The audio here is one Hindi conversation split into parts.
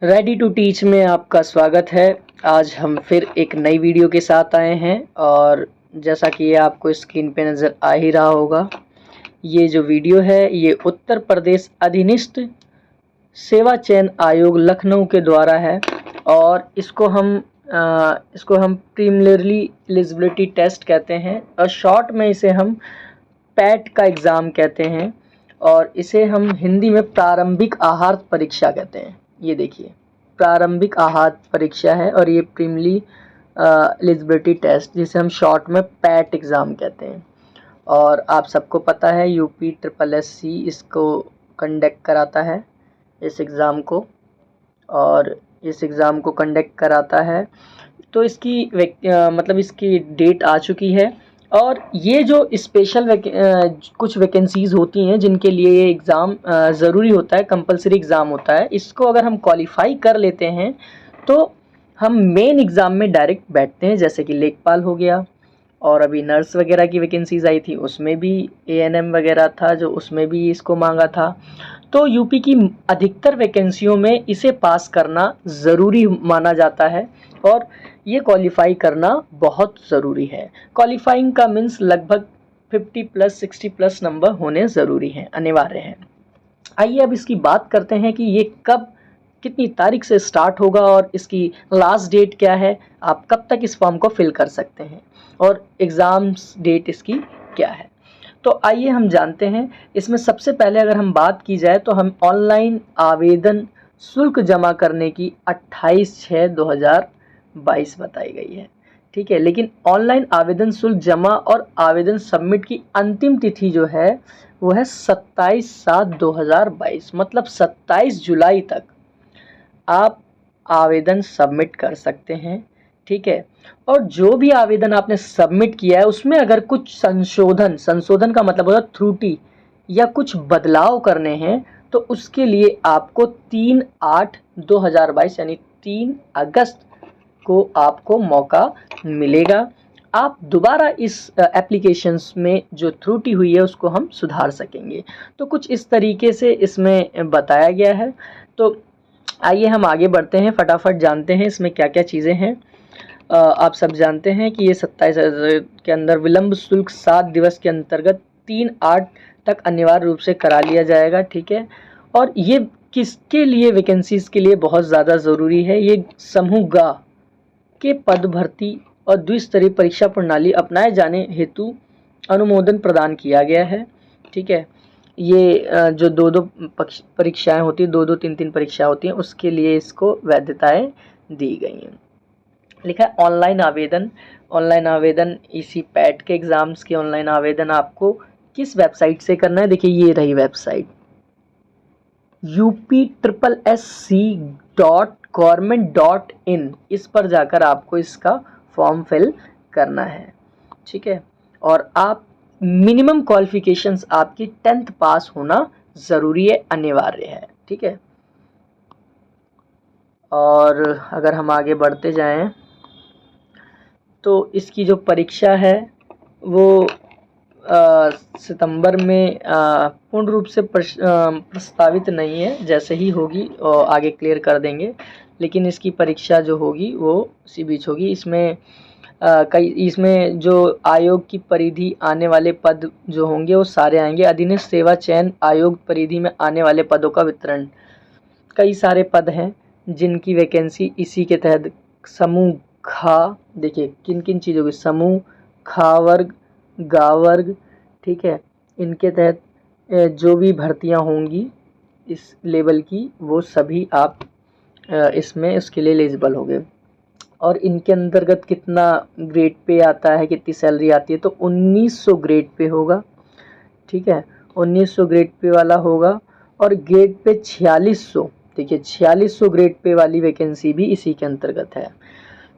रेडी टू टीच में आपका स्वागत है। आज हम फिर एक नई वीडियो के साथ आए हैं और जैसा कि ये आपको स्क्रीन पे नज़र आ ही रहा होगा, ये जो वीडियो है ये उत्तर प्रदेश अधीनस्थ सेवा चयन आयोग लखनऊ के द्वारा है और इसको हम प्रीलिमिनरी एलिजिबिलिटी टेस्ट कहते हैं और शॉर्ट में इसे हम पैट का एग्ज़ाम कहते हैं और इसे हम हिंदी में प्रारंभिक आहार परीक्षा कहते हैं। ये देखिए, प्रारंभिक आहार परीक्षा है और ये प्रीलिमिनरी एलिजिबिलिटी टेस्ट जिसे हम शॉर्ट में पैट एग्ज़ाम कहते हैं। और आप सबको पता है यूपी SSSC इसको कंडक्ट कराता है, इस एग्ज़ाम को, और इस एग्ज़ाम को कंडक्ट कराता है। तो इसकी मतलब इसकी डेट आ चुकी है और ये जो स्पेशल कुछ वैकेंसीज़ होती हैं जिनके लिए ये एग्ज़ाम ज़रूरी होता है, कंपलसरी एग्ज़ाम होता है। इसको अगर हम क्वालिफ़ाई कर लेते हैं तो हम मेन एग्ज़ाम में डायरेक्ट बैठते हैं, जैसे कि लेखपाल हो गया और अभी नर्स वगैरह की वैकेंसीज़ आई थी, उसमें भी ANM वगैरह था जो उसमें भी इसको मांगा था। तो यूपी की अधिकतर वैकेंसियों में इसे पास करना ज़रूरी माना जाता है और ये क्वालिफ़ाई करना बहुत ज़रूरी है। क्वालिफ़ाइंग का मीन्स लगभग 50+ 60+ नंबर होने ज़रूरी हैं, अनिवार्य हैं। आइए अब इसकी बात करते हैं कि ये कब, कितनी तारीख से स्टार्ट होगा और इसकी लास्ट डेट क्या है, आप कब तक इस फॉर्म को फिल कर सकते हैं और एग्ज़ाम्स डेट इसकी क्या है। तो आइए हम जानते हैं। इसमें सबसे पहले अगर हम बात की जाए तो हम ऑनलाइन आवेदन शुल्क जमा करने की 28/6/2022 बताई गई है, ठीक है। लेकिन ऑनलाइन आवेदन शुल्क जमा और आवेदन सबमिट की अंतिम तिथि जो है वो है 27/7/2022, मतलब 27 जुलाई तक आप आवेदन सबमिट कर सकते हैं, ठीक है। और जो भी आवेदन आपने सबमिट किया है उसमें अगर कुछ संशोधन का मतलब होता है त्रुटि या कुछ बदलाव करने हैं तो उसके लिए आपको 3/8/2022 यानी 3 अगस्त को आपको मौका मिलेगा। आप दोबारा इस एप्लीकेशंस में जो त्रुटि हुई है उसको हम सुधार सकेंगे। तो कुछ इस तरीके से इसमें बताया गया है। तो आइए हम आगे बढ़ते हैं, फटाफट जानते हैं इसमें क्या क्या चीज़ें हैं। आप सब जानते हैं कि ये 27 के अंदर विलंब शुल्क 7 दिवस के अंतर्गत 3/8 तक अनिवार्य रूप से करा लिया जाएगा, ठीक है। और ये किसके लिए, वैकेंसीज़ के लिए बहुत ज़्यादा ज़रूरी है। ये समूह ग के पद भर्ती और द्विस्तरीय परीक्षा प्रणाली अपनाए जाने हेतु अनुमोदन प्रदान किया गया है, ठीक है। ये जो दो परीक्षाएं होती हैं, 2-3 परीक्षा होती हैं, उसके लिए इसको वैधताएं दी गई हैं। लिखा है ऑनलाइन आवेदन इसी पैट के एग्ज़ाम्स के ऑनलाइन आवेदन आपको किस वेबसाइट से करना है। देखिए ये रही वेबसाइट upSSC.government.in, इस पर जाकर आपको इसका फॉर्म फिल करना है, ठीक है। और आप मिनिमम क्वालिफिकेशंस आपकी 10th पास होना ज़रूरी है, अनिवार्य है, ठीक है। और अगर हम आगे बढ़ते जाएं तो इसकी जो परीक्षा है वो सितंबर में पूर्ण रूप से प्रस्तावित नहीं है, जैसे ही होगी आगे क्लियर कर देंगे। लेकिन इसकी परीक्षा जो होगी वो इसी बीच होगी। इसमें जो आयोग की परिधि आने वाले पद जो होंगे वो सारे आएंगे। अधीनस्थ सेवा चयन आयोग परिधि में आने वाले पदों का वितरण, कई सारे पद हैं जिनकी वैकेंसी इसी के तहत समूह खा, देखिए किन किन चीज़ों की, समूह खा वर्ग, गा वर्ग, ठीक है। इनके तहत जो भी भर्तियां होंगी इस लेवल की वो सभी आप इसमें उसके लिए एलिजिबल होंगे। और इनके अंतर्गत कितना ग्रेड पे आता है, कितनी सैलरी आती है, तो 1900 ग्रेड पे होगा, ठीक है। 1900 ग्रेड पे वाला होगा और ग्रेड पे 4600, देखिए 4600 ग्रेड पे वाली वैकेंसी भी इसी के अंतर्गत है,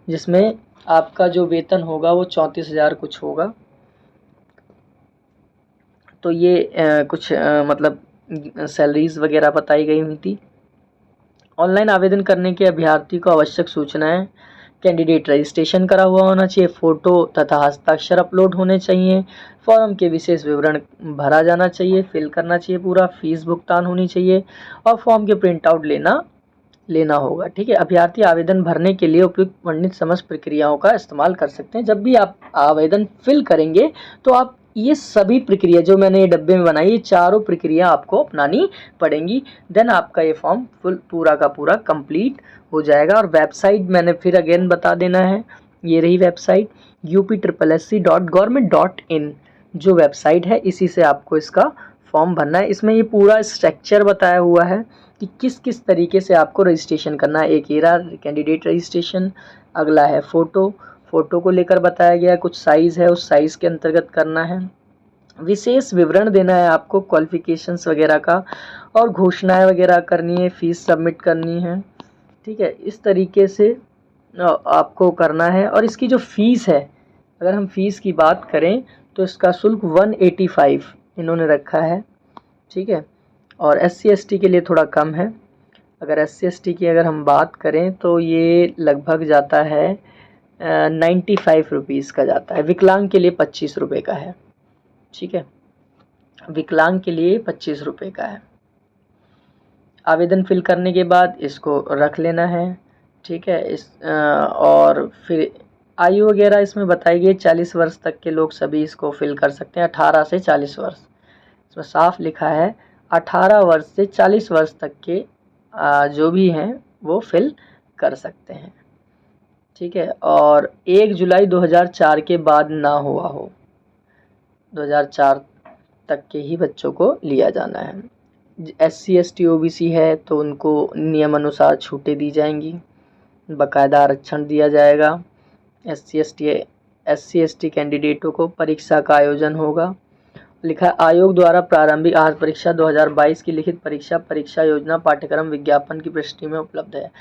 जिसमें आपका जो वेतन होगा वो 34,000 कुछ होगा। तो ये कुछ मतलब सैलरीज वगैरह बताई गई हुई थी। ऑनलाइन आवेदन करने के अभ्यर्थी को आवश्यक सूचनाएं, कैंडिडेट रजिस्ट्रेशन करा हुआ होना चाहिए, फ़ोटो तथा हस्ताक्षर अपलोड होने चाहिए, फॉर्म के विशेष विवरण भरा जाना चाहिए, फिल करना चाहिए पूरा, फीस भुगतान होनी चाहिए और फॉर्म के प्रिंट आउट लेना लेना होगा। ठीक है, अभ्यर्थी आवेदन भरने के लिए उपयुक्त वर्णित समस्त प्रक्रियाओं का इस्तेमाल कर सकते हैं। जब भी आप आवेदन फिल करेंगे तो आप ये सभी प्रक्रिया जो मैंने ये डब्बे में बनाई, ये चारों प्रक्रिया आपको अपनानी पड़ेंगी। देन आपका ये फॉर्म पूरा का पूरा कंप्लीट हो जाएगा। और वेबसाइट मैंने फिर अगेन बता देना है, ये रही वेबसाइट upSSC.government.in जो वेबसाइट है, इसी से आपको इसका फॉर्म भरना है। इसमें ये पूरा स्ट्रक्चर बताया हुआ है कि किस किस तरीके से आपको रजिस्ट्रेशन करना है। एक ये रहा कैंडिडेट रजिस्ट्रेशन, अगला है फ़ोटो को लेकर बताया गया है, कुछ साइज़ है उस साइज़ के अंतर्गत करना है। विशेष विवरण देना है आपको क्वालिफिकेशंस वगैरह का, और घोषणाएं वगैरह करनी है, फीस सबमिट करनी है। ठीक है, इस तरीके से आपको करना है। और इसकी जो फ़ीस है, अगर हम फ़ीस की बात करें तो इसका शुल्क 185 इन्होंने रखा है। ठीक है, और SC ST के लिए थोड़ा कम है। अगर SC ST की अगर हम बात करें तो ये लगभग जाता है 95 रुपीज़ का जाता है। विकलांग के लिए 25 रुपये का है। ठीक है, विकलांग के लिए 25 रुपये का है। आवेदन फिल करने के बाद इसको रख लेना है। ठीक है, और फिर आयु वगैरह इसमें बताई गई 40 वर्ष तक के लोग सभी इसको फिल कर सकते हैं। 18 से 40 वर्ष, इसमें साफ लिखा है 18 वर्ष से 40 वर्ष तक के जो भी हैं वो फिल कर सकते हैं। ठीक है, और 1 जुलाई 2004 के बाद ना हुआ हो, 2004 तक के ही बच्चों को लिया जाना है। SC ST OBC है तो उनको नियम अनुसार छूटें दी जाएंगी, बाकायदा आरक्षण दिया जाएगा। SC ST कैंडिडेटों को परीक्षा का आयोजन होगा। लिखा है आयोग द्वारा प्रारंभिक आहार परीक्षा 2022 की लिखित परीक्षा योजना पाठ्यक्रम विज्ञापन की पृष्ठि में उपलब्ध है।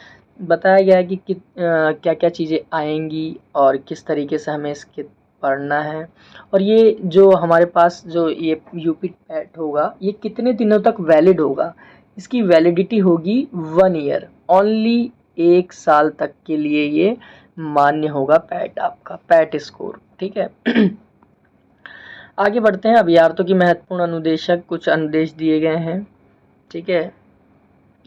बताया गया है कि क्या क्या चीज़ें आएंगी और किस तरीके से हमें इसके पढ़ना है। और ये जो हमारे पास जो ये यूपी पैट होगा, ये कितने दिनों तक वैलिड होगा? इसकी वैलिडिटी होगी 1 ईयर ओनली, 1 साल तक के लिए ये मान्य होगा पैट, आपका पैट स्कोर। ठीक है, आगे बढ़ते हैं। अभ्यर्थियों की महत्वपूर्ण अनुदेशक कुछ अनुदेश दिए गए हैं। ठीक है,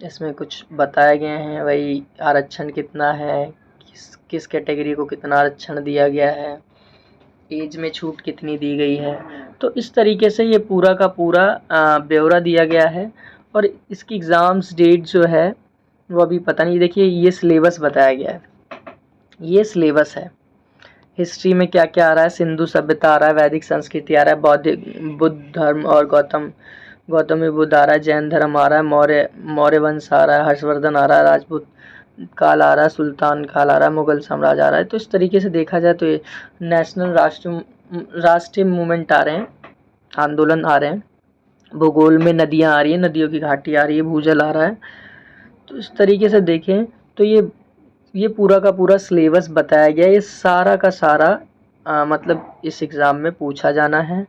इसमें कुछ बताए गए हैं, वही आरक्षण कितना है, किस कैटेगरी को कितना आरक्षण दिया गया है, एज में छूट कितनी दी गई है। तो इस तरीके से ये पूरा का पूरा ब्यौरा दिया गया है। और इसकी एग्ज़ाम्स डेट जो है वो अभी पता नहीं। देखिए, ये सिलेबस बताया गया है, ये सिलेबस है। हिस्ट्री में क्या क्या आ रहा है, सिंधु सभ्यता आ रहा है, वैदिक संस्कृति आ रहा है, बुद्ध धर्म और गौतमी बुद्ध आ रहा है, जैन धर्म आ रहा है, मौर्य वंश आ रहा है, हर्षवर्धन आ रहा है, राजपूत काल आ रहा है, सुल्तान काल आ रहा है, मुगल साम्राज्य आ रहा है। तो इस तरीके से देखा जाए तो ये नेशनल राष्ट्रीय मूवमेंट आ रहे हैं, आंदोलन आ रहे हैं। भूगोल में नदियाँ आ रही हैं, नदियों की घाटी आ रही है, भूजल आ रहा है। तो इस तरीके से देखें तो ये पूरा का पूरा सिलेबस बताया गया है। ये सारा का सारा मतलब इस एग्ज़ाम में पूछा जाना है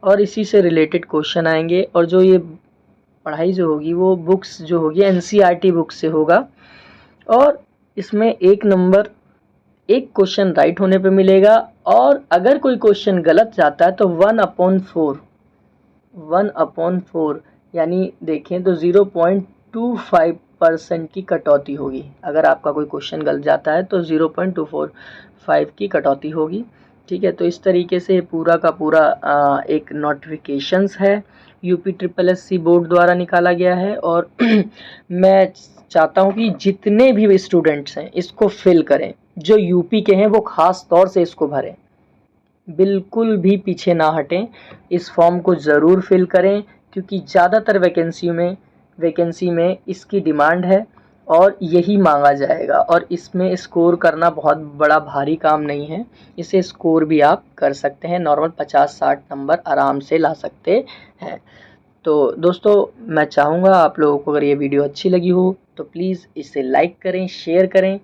और इसी से रिलेटेड क्वेश्चन आएंगे। और जो ये पढ़ाई जो होगी वो बुक्स जो होगी NCERT बुक से होगा। और इसमें 1 नंबर एक क्वेश्चन राइट होने पे मिलेगा, और अगर कोई क्वेश्चन गलत जाता है तो 1/4 यानी देखें तो 0.25% की कटौती होगी। अगर आपका कोई क्वेश्चन गलत जाता है तो 0.245 की कटौती होगी। ठीक है, तो इस तरीके से पूरा का पूरा एक नोटिफिकेशंस है, UPSSC बोर्ड द्वारा निकाला गया है। और मैं चाहता हूँ कि जितने भी स्टूडेंट्स हैं इसको फिल करें, जो यूपी के हैं वो ख़ास तौर से इसको भरें, बिल्कुल भी पीछे ना हटें। इस फॉर्म को ज़रूर फिल करें क्योंकि ज़्यादातर वैकेंसी में इसकी डिमांड है और यही मांगा जाएगा। और इसमें स्कोर करना बहुत बड़ा भारी काम नहीं है, इसे स्कोर भी आप कर सकते हैं, नॉर्मल 50-60 नंबर आराम से ला सकते हैं। तो दोस्तों, मैं चाहूँगा आप लोगों को अगर ये वीडियो अच्छी लगी हो तो प्लीज़ इसे लाइक करें, शेयर करें।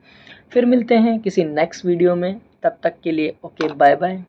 फिर मिलते हैं किसी नेक्स्ट वीडियो में, तब तक के लिए ओके, बाय बाय।